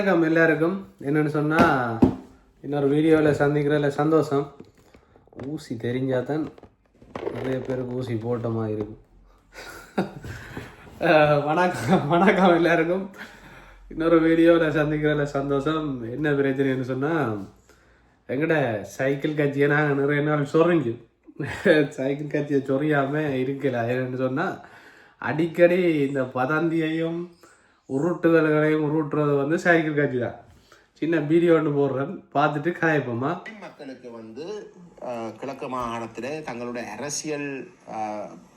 வணக்கம் எல்லாருக்கும். என்னென்னு சொன்னால் இன்னொரு வீடியோவில் சந்திக்கிறதுல சந்தோஷம். ஊசி தெரிஞ்சாதான் நிறைய பேருக்கு ஊசி போட்ட மாதிரி இருக்கும். வணக்கம் எல்லாருக்கும். இன்னொரு வீடியோவில் சந்திக்கிறதுல சந்தோஷம். என்ன பிரச்சனைன்னு சொன்னால் எங்கட சைக்கிள் கட்சியை நாங்கள் நிறைய நாள் சொரிஞ்சு சைக்கிள் கட்சியை சொறியாமல் இருக்கல. என்னென்னு சொன்னால் அடிக்கடி இந்த பதந்தியையும் உருட்டுதல்களையும் உருட்டுறது வந்து சைக்கிள் கட்சி தான். சின்ன வீடியோ ஒன்று போடுறேன், பார்த்துட்டு கதைப்போமா. மக்களுக்கு வந்து கிழக்கு மாகாணத்தில் தங்களுடைய அரசியல்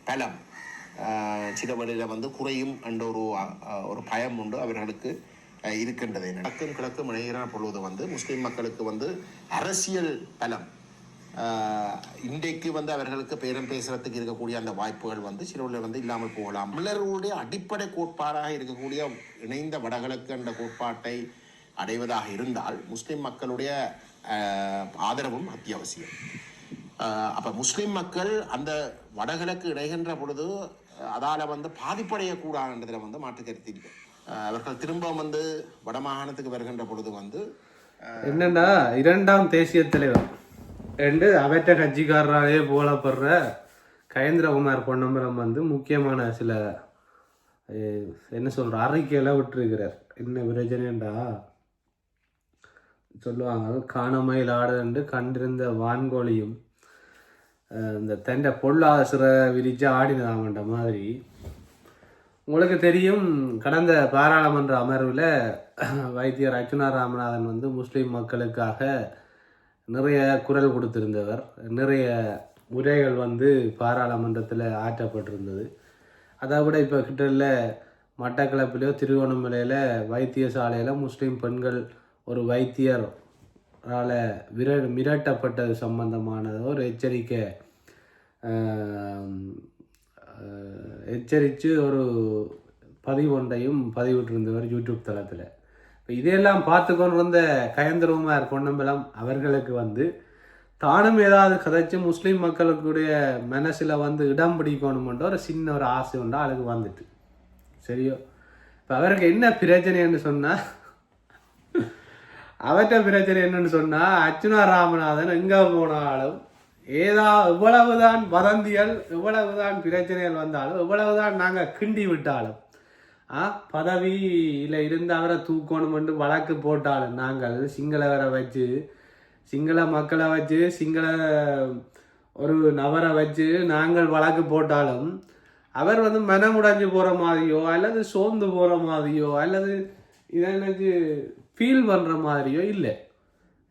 பலம் சில வழியில் வந்து குறையும் என்ற ஒரு பயம் உண்டு அவர்களுக்கு இருக்கின்றது. நடக்கும் கிழக்கு இணைகிற பொழுது வந்து முஸ்லீம் மக்களுக்கு வந்து அரசியல் பலம் இன்றைக்கு வந்து அவர்களுக்கு பேரம் பேசுறதுக்கு இருக்கக்கூடிய அந்த வாய்ப்புகள் வந்து சிலவுல வந்து இல்லாமல் போகலாம். தமிழர்களுடைய அடிப்படை கோட்பாடாக இருக்கக்கூடிய இணைந்த வடகிழக்கு என்ற கோட்பாட்டை அடைவதாக இருந்தால் முஸ்லிம் மக்களுடைய ஆதரவும் அத்தியாவசியம். அப்ப முஸ்லிம் மக்கள் அந்த வடகிழக்கு இணைகின்ற பொழுது அதால வந்து பாதிப்படையக்கூடாதுன்றதுல வந்து மாற்று கருத்து இல்லை. அவர்கள் திரும்ப வந்து வடமாகாணத்துக்கு வருகின்ற பொழுது வந்து என்னன்னா இரண்டாம் தேசிய தலைவர் ரெண்டு அவற்ற கட்சிக்காரராலே போலப்படுற கயேந்திரகுமார் பொன்னம்பலம் வந்து முக்கியமான சில என்ன சொல்ற அறிக்கையெல்லாம் விட்டுருக்கிறார். என்ன பிரச்சனைண்டா சொல்லுவாங்க, காணமையில் ஆடுண்டு கண்டிருந்த வான்கோழியும் இந்த தண்டை பொருளாசிர விரிச்சு ஆடினதாமன்ற மாதிரி. உங்களுக்கு தெரியும், கடந்த பாராளுமன்ற அமர்வில் வைத்தியர் அர்ச்சுனா ராமநாதன் வந்து முஸ்லீம் மக்களுக்காக நிறைய குரல் கொடுத்திருந்தவர். நிறைய உரைகள் வந்து பாராளுமன்றத்தில் ஆற்றப்பட்டிருந்தது. அதை விட இப்போ கிட்ட மட்டக்களப்பிலையோ திருவண்ணாமலையில் வைத்தியசாலையில் முஸ்லீம் பெண்கள் ஒரு வைத்தியரால் மிரட்டப்பட்டது சம்பந்தமான ஒரு எச்சரித்து ஒரு பதிவொன்றையும் பதிவிட்டிருந்தவர் யூடியூப் தளத்தில். இதையெல்லாம் பார்த்து கொண்டு வந்த கயேந்திரகுமார் பொன்னம்பலம் அவர்களுக்கு வந்து தானும் ஏதாவது கதைச்சு முஸ்லீம் மக்களுக்குடைய மனசில் வந்து இடம் பிடிக்கணுமென்ற ஒரு சின்ன ஒரு ஆசை உண்டு அதுக்கு வந்துட்டு. சரியோ, இப்போ அவருக்கு என்ன பிரச்சனைன்னு சொன்னால், அவற்ற பிரச்சனை என்னன்னு சொன்னால், அர்ச்சுனா ராமநாதன் எங்கே போனாலும் எவ்வளவுதான் வதந்திகள் எவ்வளவுதான் பிரச்சனைகள் வந்தாலும் எவ்வளவுதான் நாங்கள் கிண்டி விட்டாலும் பதவியில் இருந்து அவரை தூக்கணுமென்று வழக்கு போட்டாலும் நாங்கள் சிங்களவரை வச்சு சிங்கள மக்களை வச்சு சிங்கள ஒரு நபரை வச்சு நாங்கள் வழக்கு போட்டாலும் அவர் வந்து மனமுடைஞ்சு போகிற மாதிரியோ அல்லது சோர்ந்து போகிற மாதிரியோ அல்லது இதை எனக்கு ஃபீல் பண்ணுற மாதிரியோ இல்லை.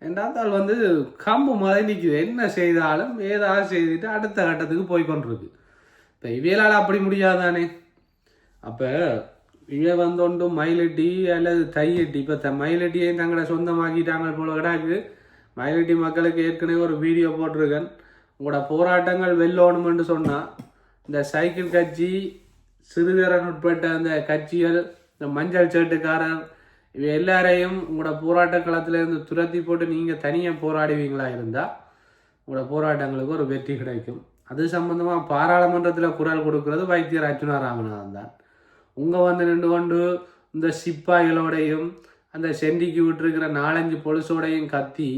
என்றால் வந்து கம்பு மாதிரி நிற்குது. என்ன செய்தாலும் ஏதாவது செய்துட்டு அடுத்த கட்டத்துக்கு போய் கொண்டிருக்கு. இப்போ இவையலால் அப்படி முடியாதானே. அப்போ இவன் வந்தோண்டு மயிலட்டி அல்லது தையட்டி, இப்போ மயிலட்டியையும் தங்களை சொந்தமாக்கிட்டாங்க போல கிடாக்கு. மயிலட்டி மக்களுக்கு ஏற்கனவே ஒரு வீடியோ போட்டிருக்கேன். உங்களோட போராட்டங்கள் வெல்லணுமென்று சொன்னால் இந்த சைக்கிள் கட்சி, சிறுதரன் உட்பட்ட அந்த கட்சிகள், இந்த மஞ்சள் சேட்டுக்காரர் இவை எல்லாரையும் உங்களோட போராட்ட களத்திலேருந்து துரத்தி போட்டு நீங்கள் தனியாக போராடுவீங்களா இருந்தால் உங்களோட போராட்டங்களுக்கு ஒரு வெற்றி கிடைக்கும். அது சம்பந்தமாக பாராளுமன்றத்தில் குரல் கொடுக்கறது வைத்தியர் அர்ச்சுனா ராமநாதன் தான். உங்கள் வந்து நின்று கொண்டு இந்த சிப்பாய்களோடையும் அந்த செண்டிக்கு விட்டுருக்கிற 4-5 பொலிசோடையும் கத்தி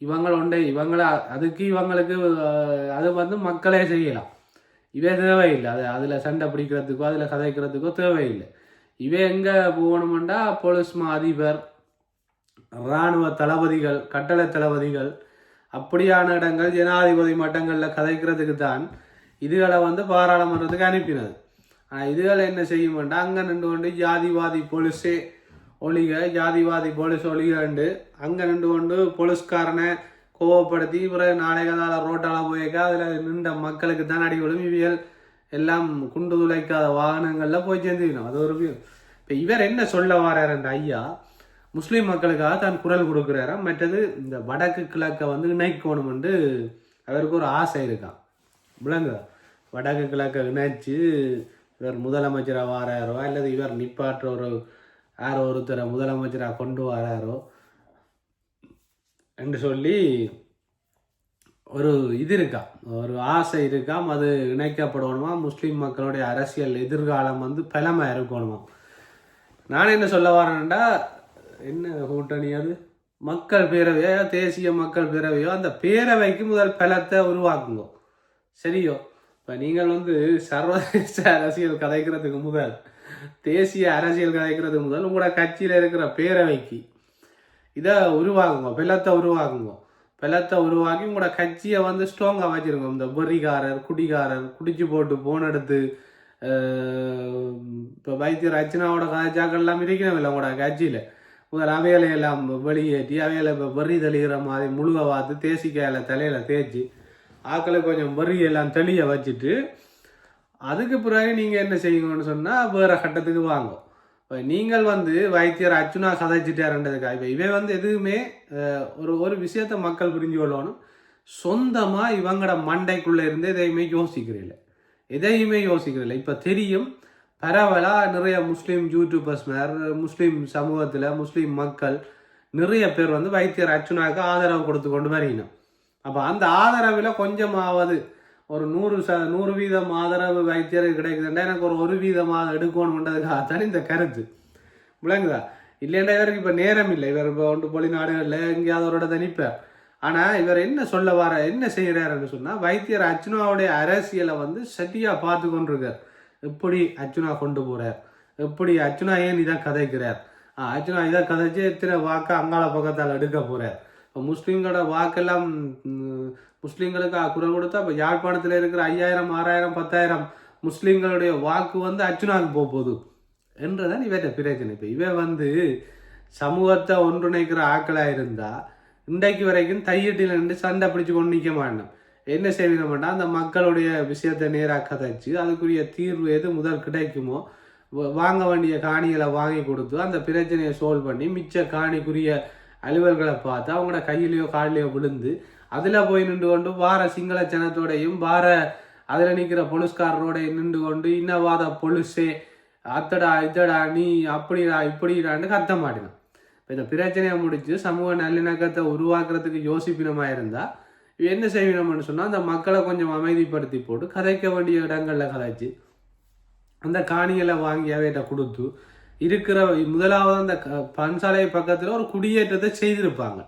இவங்களை இவங்களுக்கு அது வந்து மக்களே செய்யலாம். இவே தேவையில்லை. அதில் சண்டை பிடிக்கிறதுக்கோ அதில் கதைக்கிறதுக்கோ தேவையில்லை. இவே எங்கே போகணுமெண்டா போலீஸ் அதிபர், இராணுவ தளபதிகள், கட்டளை தளபதிகள் அப்படியான இடங்கள் ஜனாதிபதி மட்டங்களில் கதைக்கிறதுக்கு தான் இதுகளை வந்து பாராளுமன்றத்துக்கு அனுப்பினது. ஆனால் இதுகளை என்ன செய்யுமெண்டா அங்கே நின்று கொண்டு ஜாதிவாதி போலீஸே ஒழிக, ஜாதிவாதி போலீஸ் ஒழிகண்டு அங்கே நின்று கொண்டு போலீஸ்காரனை கோவப்படுத்தி பிறகு நாளைக்கு அதால் ரோட்டால் போயிருக்கா அதில் நின்ற மக்களுக்கு தான் அடிவிடும். இவியல் எல்லாம் குண்டு துளைக்காத வாகனங்களில் போய் சேர்ந்துக்கணும். அது ஒரு இப்போ இவர் என்ன சொல்ல வர்றார் அந்த ஐயா, முஸ்லீம் மக்களுக்காக தான் குரல் கொடுக்குறாராம். மற்றது இந்த வடக்கு கிழக்கை வந்து இணைக்கணுமென்று அவருக்கு ஒரு ஆசை இருக்கான். விளங்குதா? வடக்கு கிழக்கை இணைச்சு இவர் முதலமைச்சராக வாராரோ அல்லது இவர் நிப்பாற்ற யாரோ ஒருத்தரை முதலமைச்சராக கொண்டு வராரோ என்று சொல்லி ஒரு இது இருக்காம், ஒரு ஆசை இருக்காம். அது இணைக்கப்படணுமா, முஸ்லீம் மக்களுடைய அரசியல் எதிர்காலம் வந்து பலமாக இருக்கணுமா. நான் என்ன சொல்ல வரேன்டா, என்ன கூட்டணி அது மக்கள் பேரவையோ தேசிய மக்கள் பேரவையோ அந்த பேரவைக்கு முதல் பலத்தை உருவாக்குங்க சரியோ. இப்போ நீங்கள் சர்வதேச அரசியல் கதைக்கிறதுக்கு முதல் தேசிய அரசியல் கதைக்கிறதுக்கு முதல் உங்களோட கட்சியில் இருக்கிற பேரவைக்கு இதை உருவாக்குங்க, பலத்தை உருவாக்குங்க. பலத்தை உருவாக்கி உங்களோட கட்சியை ஸ்ட்ராங்காக வச்சிருங்க. இந்த வெறிகாரர் குடிகாரர் குடிச்சு போட்டு போன எடுத்து இப்போ வைத்தியர் அர்ச்சனாவோட கதைச்சாக்கள் எல்லாம் இருக்கணும் இல்லை உங்களோட கட்சியில் முதல் அவைகளை எல்லாம் வெளியேற்றி அவைகளை இப்போ வெறி தெளிகிற மாதிரி முழுக பார்த்து தேசிக்காயில் தலையில் தேய்ச்சி ஆக்களை கொஞ்சம் வெறியெல்லாம் தெளிய வச்சுட்டு அதுக்கு பிறகு நீங்கள் என்ன செய்யுங்கன்னு சொன்னால் வேறு கட்டத்துக்கு வாங்க. இப்போ நீங்கள் வைத்தியர் அர்ச்சுனா கதைச்சிட்டாருன்றதுக்காக இப்போ இவன் எதுவுமே ஒரு விஷயத்த மக்கள் புரிஞ்சு கொள்ளணும். சொந்தமாக இவங்களோட மண்டைக்குள்ளே இருந்து எதையுமே யோசிக்கிறதில்லை. இப்போ தெரியும் பரவலாக நிறைய முஸ்லீம் யூடியூபர்ஸ் முஸ்லீம் சமூகத்தில் முஸ்லீம் மக்கள் நிறைய பேர் வைத்தியர் அர்ச்சுனாவுக்கு ஆதரவு கொடுத்து கொண்டு வரணும். அப்போ அந்த ஆதரவில் கொஞ்சமாவது ஒரு 100% ஆதரவு வைத்தியருக்கு கிடைக்குதுன்னா எனக்கு ஒரு 1% எடுக்கணுன்றதுக்காகத்தான் இந்த கருத்து விளங்குதா. இல்லைன்னா இவருக்கு இப்போ நேரம் இல்லை. இவர் இப்போ வெளிநாடுகளில் எங்கேயாவது ஒரு இடத்த நிற்பார். ஆனால் இவர் என்ன செய்கிறாருன்னு சொன்னால் வைத்தியர் அர்ச்சுனாவுடைய அரசியலை சரியாக பார்த்து கொண்டிருக்கார். எப்படி அர்ச்சுனா கொண்டு போகிறார், எப்படி அர்ச்சுனா ஏன் இதான் கதைக்கிறார், அர்ச்சுனா இதை கதைச்சு எத்தனை வாக்கு அங்காள பக்கத்தால் எடுக்க போகிறார். இப்போ முஸ்லீம்களோட வாக்கெல்லாம் முஸ்லீம்களுக்கு குரல் கொடுத்தா இப்போ யாழ்ப்பாணத்தில் இருக்கிற 5000 6000 10,000 முஸ்லீம்களுடைய வாக்கு அர்ச்சுனாவுக்கு போகுது என்றதான் இவற்றை பிரச்சனை. இப்போ இவன் சமூகத்தை ஒன்றிணைக்கிற ஆக்களாக இருந்தால் இன்றைக்கு வரைக்கும் தையீட்டில் நின்று சண்டை பிடிச்சு கொண்டு நிற்க மாட்டோம். என்ன செய்யணும்னா அந்த மக்களுடைய விஷயத்தை நேராக கதைச்சு அதுக்குரிய தீர்வு எது முதல் கிடைக்குமோ வாங்க வேண்டிய காணிகளை வாங்கி கொடுத்து அந்த பிரச்சனையை சால்வ் பண்ணி மிச்ச காணிக்குரிய அலுவல்களை பார்த்து அவங்களோட கையிலையோ காலிலையோ விழுந்து அதில் போய் நின்று கொண்டு வார சிங்கள ஜனத்தோடையும் வார அதில் நிற்கிற பொலிஸ்காரரோடையும் நின்று கொண்டு இன்னவாத பொலிஸே அத்தடா இதடா நீ அப்படிடா இப்படிடான்னு கத்த மாட்டினான். இப்போ இந்த பிரச்சனையை முடிச்சு சமூக நல்லிணக்கத்தை உருவாக்குறதுக்கு யோசிப்பினமாக இருந்தால் என்ன செய்யணும்னு சொன்னால் அந்த மக்களை கொஞ்சம் அமைதிப்படுத்தி போட்டு கதைக்க வேண்டிய இடங்களில் கதைச்சு அந்த காணிகளை வாங்கி அவையிட்ட கொடுத்து இருக்கிற முதலாவது அந்த பன்சாலை பக்கத்தில் ஒரு குடியேற்றத்தை செய்திருப்பாங்க.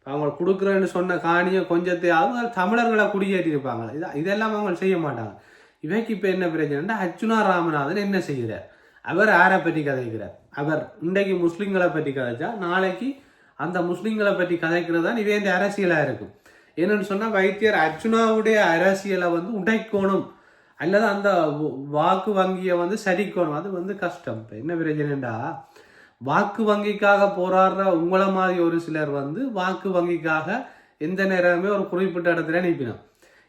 அவங்க கொடுக்குறேன்னு சொன்ன காணியை கொஞ்சத்தையாவது தமிழர்களை குடியேற்றிருப்பாங்க. இதெல்லாம் அவங்க செய்ய மாட்டாங்க. இவைக்கு இப்போ என்ன பிரச்சனைன்னா அர்ச்சுனா ராமநாதன் என்ன செய்கிறார், அவர் யாரை பற்றி கதைக்கிறார். அவர் இன்றைக்கு முஸ்லீம்களை பற்றி கதைச்சா நாளைக்கு அந்த முஸ்லீம்களை பற்றி கதைக்கிறது தான் இவே இந்த அரசியலாக இருக்கும். என்னன்னு சொன்னால் வைத்தியர் அர்ச்சுனாவுடைய அரசியலை உடைக்கணும் அல்லது அந்த வாக்கு வங்கியை சரிக்கணும். அது கஷ்டம். இப்போ என்ன பிரச்சனைண்டா வாக்கு வங்கிக்காக போராடுற உங்களை மாதிரி ஒரு சிலர் வாக்கு வங்கிக்காக எந்த நேரமே ஒரு குறிப்பிட்ட இடத்துல நிற்பினோம்.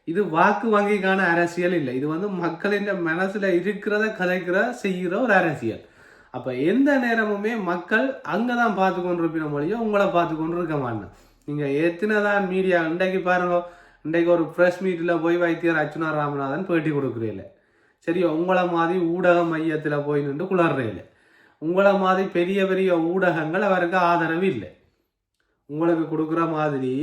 இது வாக்கு வங்கிக்கான அரசியல் இல்லை. இது மக்களின் மனசுல இருக்கிறத கதைக்கிற செய்கிற ஒரு அரசியல். அப்போ எந்த நேரமுமே மக்கள் அங்கே தான் பார்த்து கொண்டு இருப்பின மொழியோ உங்களை பார்த்து கொண்டு இருக்க மாட்டேன். நீங்கள் எத்தனைதான் மீடியா இன்றைக்கு பாருங்க, இன்றைக்கு ஒரு ப்ரெஸ் மீட்டில் போய் வைத்தியர் அர்ச்சுனா ராமநாதன் பேட்டி கொடுக்குறீங்கள சரி, உங்களை மாதிரி ஊடக மையத்தில் போய் நின்று குளர்றீங்கள, உங்களை மாதிரி பெரிய பெரிய ஊடகங்கள் அவருக்கு ஆதரவு இல்லை. உங்களுக்கு கொடுக்குற மாதிரி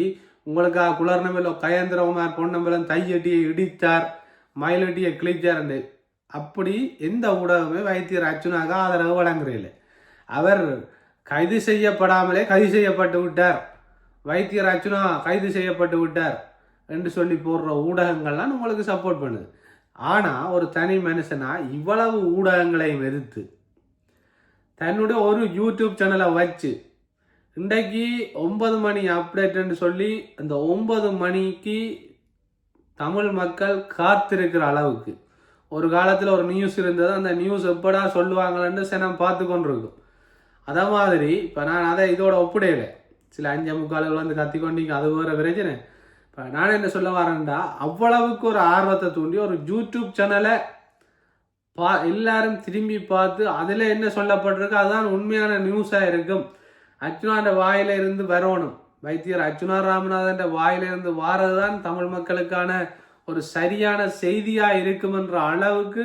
உங்களுக்கு குளர்னமில்ல கயந்திரமார் பொன்னம்பலம் தையட்டியை இடித்தார் மயிலட்டியை கிழிச்சார் அப்படி எந்த ஊடகமே வைத்தியர் அர்ச்சுனாக ஆதரவு வழங்குறீங்கள. அவர் கைது செய்யப்படாமலே கைது செய்யப்பட்டு விட்டார், வைத்தியர் அர்ச்சுனா கைது செய்யப்பட்டு விட்டார் என்று சொல்லி போடுற ஊடகங்கள்லாம் உங்களுக்கு சப்போர்ட் பண்ணுது. ஆனால் ஒரு தனி மனுஷனா இவ்வளவு ஊடகங்களையும் எதிர்த்து தன்னுடைய ஒரு யூடியூப் சேனலை வச்சு இன்றைக்கு 9 மணி அப்டேட்னு சொல்லி அந்த 9 மணிக்கு தமிழ் மக்கள் காத்திருக்கிற அளவுக்கு ஒரு காலத்தில் ஒரு நியூஸ் இருந்தது. அந்த நியூஸ் எப்படா சொல்லுவாங்களன்னு சனம் பார்த்து கொண்டிருக்கும். அதே மாதிரி இப்போ நான் அதை இதோட ஒப்பிடையில சில 5:45 கத்திக்கொண்டீங்க, அது வேறு பிரச்சனை. இப்போ நான் என்ன சொல்ல வரேன்டா அவ்வளவுக்கு ஒரு ஆர்வத்தை தூண்டி ஒரு யூடியூப் சேனலை எல்லாரும் திரும்பி பார்த்து அதில் என்ன சொல்லப்பட்டிருக்கு அதுதான் உண்மையான நியூஸாக இருக்கும். அர்ச்சுனாண்ட வாயில இருந்து வரணும், வைத்தியர் அர்ச்சுனா ராமநாதன் வாயிலிருந்து வாரது தான் தமிழ் மக்களுக்கான ஒரு சரியான செய்தியா இருக்கும் என்ற அளவுக்கு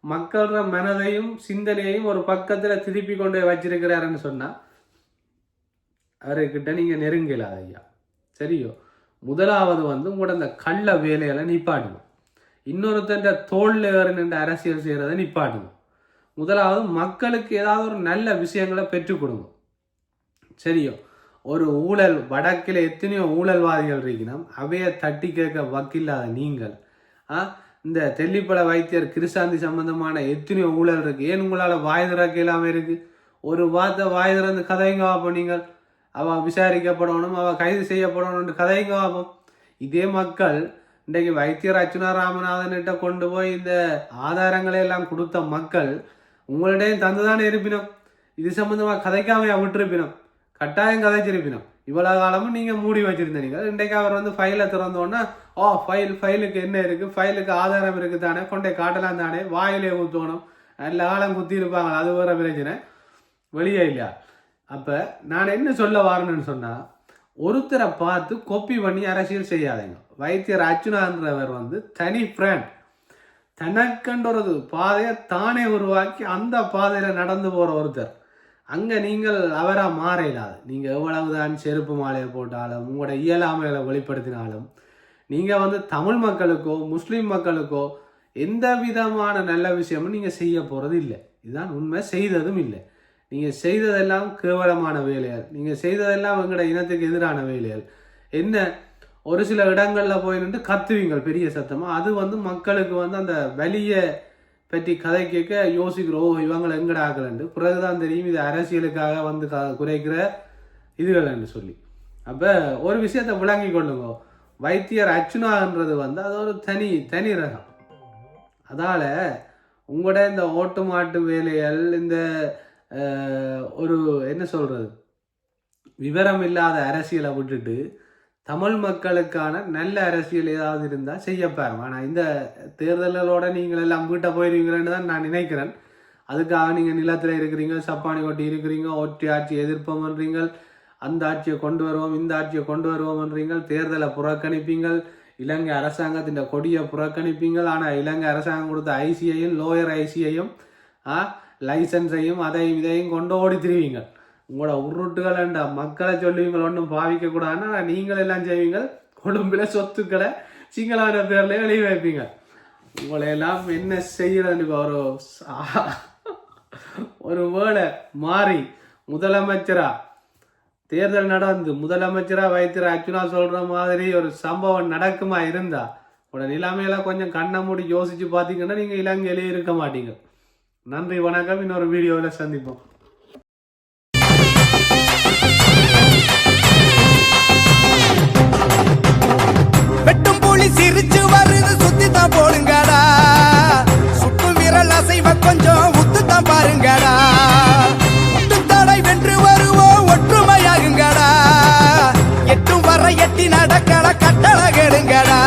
மக்களோட மனதையும் சிந்தனையையும் ஒரு பக்கத்துல திருப்பி கொண்டு வச்சிருக்கிறாருன்னு சொன்னா அவர்கிட்ட நீங்க நெருங்கலாத ஐயா. சரியோ, முதலாவது உங்களோட அந்த கள்ள வேலைகளை நிப்பாடுங்க. இன்னொருத்தன் தோல்ல நின்று அரசியல் செய்யறதை நிப்பாடுங்க. முதலாவது மக்களுக்கு ஏதாவது ஒரு நல்ல விஷயங்களை பெற்றுக் கொடுங்க. சரியோ ஒரு ஊழல் வடக்கில் எத்தனையோ ஊழல்வாதிகள் இருக்கணும் அவைய தட்டி கேட்க வக்கில்லாத நீங்கள் இந்த தெல்லிப்பட வைத்தியர் கிருஷாந்தி சம்பந்தமான எத்தனையோ ஊழல் இருக்கு. ஏன் உங்களால் வாய் திறக்க இல்லாமல் இருக்கு? ஒரு வார்த்தை வாய் திறந்து கதைங்க வாப்போம். நீங்கள் அவள் விசாரிக்கப்படணும், அவள் கைது செய்யப்படணும்னு கதைங்க வாப்போம். இதே மக்கள் இன்றைக்கு வைத்தியர் அர்ச்சுனா ராமநாதன்கிட்ட கொண்டு போய் இந்த ஆதாரங்களை எல்லாம் கொடுத்த மக்கள் உங்களிடையும் தந்துதானே இருப்பினோம். இது சம்பந்தமாக கதைக்காமையா விட்டுருப்பினோம், கட்டாயம் கதைச்சிருப்பினோம். இவ்வளவு காலமும் நீங்கள் மூடி வச்சிருந்தீங்க. இன்றைக்கு அவர் ஃபைலை திறந்தோன்னா ஃபைலுக்கு என்ன இருக்குது, ஃபைலுக்கு ஆதாரம் இருக்குது தானே, கொண்டே காட்டலாம் தானே, வாயிலே ஊற்றணும், நல்ல ஆழம் குத்தி இருப்பாங்க, அது வேற பிரச்சனை, வெளியே இல்லையா. அப்போ நான் என்ன சொல்ல வரணுன்னு சொன்னால், ஒருத்தரை பார்த்து கொப்பி பண்ணி அரசியல் செய்யாதீங்க. வைத்தியர் அர்ச்சுனான்றவர் தனி பிராண்ட், தனக்கென்ற ஒரு பாதையை தானே உருவாக்கி அந்த பாதையில் நடந்து போகிற ஒருத்தர். அங்கே நீங்கள் அவராக மாற இல்லாது. நீங்கள் எவ்வளவுதான் செருப்பு மாலையை போட்டாலும் உங்களோட இயலாமைகளை வெளிப்படுத்தினாலும் நீங்கள் தமிழ் மக்களுக்கோ முஸ்லீம் மக்களுக்கோ எந்த விதமான நல்ல விஷயமும் நீங்கள் செய்ய போகிறது இல்லை. இதுதான் உண்மை. செய்ததும் இல்லை. நீங்கள் செய்ததெல்லாம் கேவலமான வேலைகள், நீங்கள் செய்ததெல்லாம் எங்களோட இனத்துக்கு எதிரான வேலைகள். என்ன ஒரு சில இடங்களில் போய் நின்று கத்துவீங்கள் பெரிய சத்தமாக, அது மக்களுக்கு அந்த வலியை பற்றி கதை கேட்க யோசிக்கிறோம், இவங்களை எங்கட ஆக்கலண்டு. பிறகுதான் தெரியும் இது அரசியலுக்காக குறைக்கிற இதுகள் என்று சொல்லி. அப்போ ஒரு விஷயத்தை விளங்கி கொள்ளுங்க, வைத்தியர் அர்ச்சுனான்றது அது ஒரு தனி ரகம். அதால் உங்களோட இந்த ஓட்டு மாட்டு வேலைகள், இந்த ஒரு என்ன சொல்கிறது விவரம் இல்லாத அரசியலை விட்டுட்டு தமிழ் மக்களுக்கான நல்ல அரசியல் ஏதாவது இருந்தால் செய்யப்பாரு. ஆனால் இந்த தேர்தல்களோட நீங்கள் எல்லாம் வீட்டை போயிருவீங்களேன்னு தான் நான் நினைக்கிறேன். அதுக்காக நீங்கள் நிலத்தில் இருக்கிறீங்க, சப்பானி கொட்டி இருக்கிறீங்க, ஒற்றை ஆட்சி எதிர்ப்போம்ன்றீங்க, அந்த ஆட்சியை கொண்டு வருவோம், இந்த ஆட்சியை கொண்டு வருவோம்ன்றீங்க, தேர்தலை புறக்கணிப்பீங்கள், இலங்கை அரசாங்கத்தின் கொடியை புறக்கணிப்பீங்கள். ஆனால் இலங்கை அரசாங்கம் கொடுத்த ஐசியையும் லோயர் ஐசியையும் லைசன்ஸையும் அதையும் இதையும் கொண்டு ஓடி திருவீங்க. உங்களோட உருட்டுகள் என்ற மக்களை சொல்லுவீங்கள், ஒன்றும் பாவிக்க கூடாதுன்னா நீங்கள் எல்லாம் செய்வீங்க. கொழும்பில் சொத்துக்களை சிங்களான பேர்ல எழுதி வைப்பீங்க. உங்களை எல்லாம் என்ன செய்யறது? ஒரு வேளை மாறி முதலமைச்சரா தேர்தல் நடந்து முதலமைச்சரா வைத்தியர் அர்ச்சுனா சொல்ற மாதிரி ஒரு சம்பவம் நடக்குமா இருந்தா உங்களோட நிலைமையெல்லாம் கொஞ்சம் கண்ணை மூடி யோசிச்சு பார்த்தீங்கன்னா நீங்க இலங்கையிலே இருக்க மாட்டீங்க. நன்றி, வணக்கம். இன்னொரு வீடியோவில் சந்திப்போம். சிரிச்சு வருது, சுத்தித்தான் போடுங்கடா, சுட்டும் விரல் அசைவ கொஞ்சம் உத்துத்தான் பாருங்கடா, தடை வென்று வருவோம் ஒற்றுமையாகுங்கடா, எட்டும் வர எட்டி நடக்கட கட்டளை கெடுங்கடா.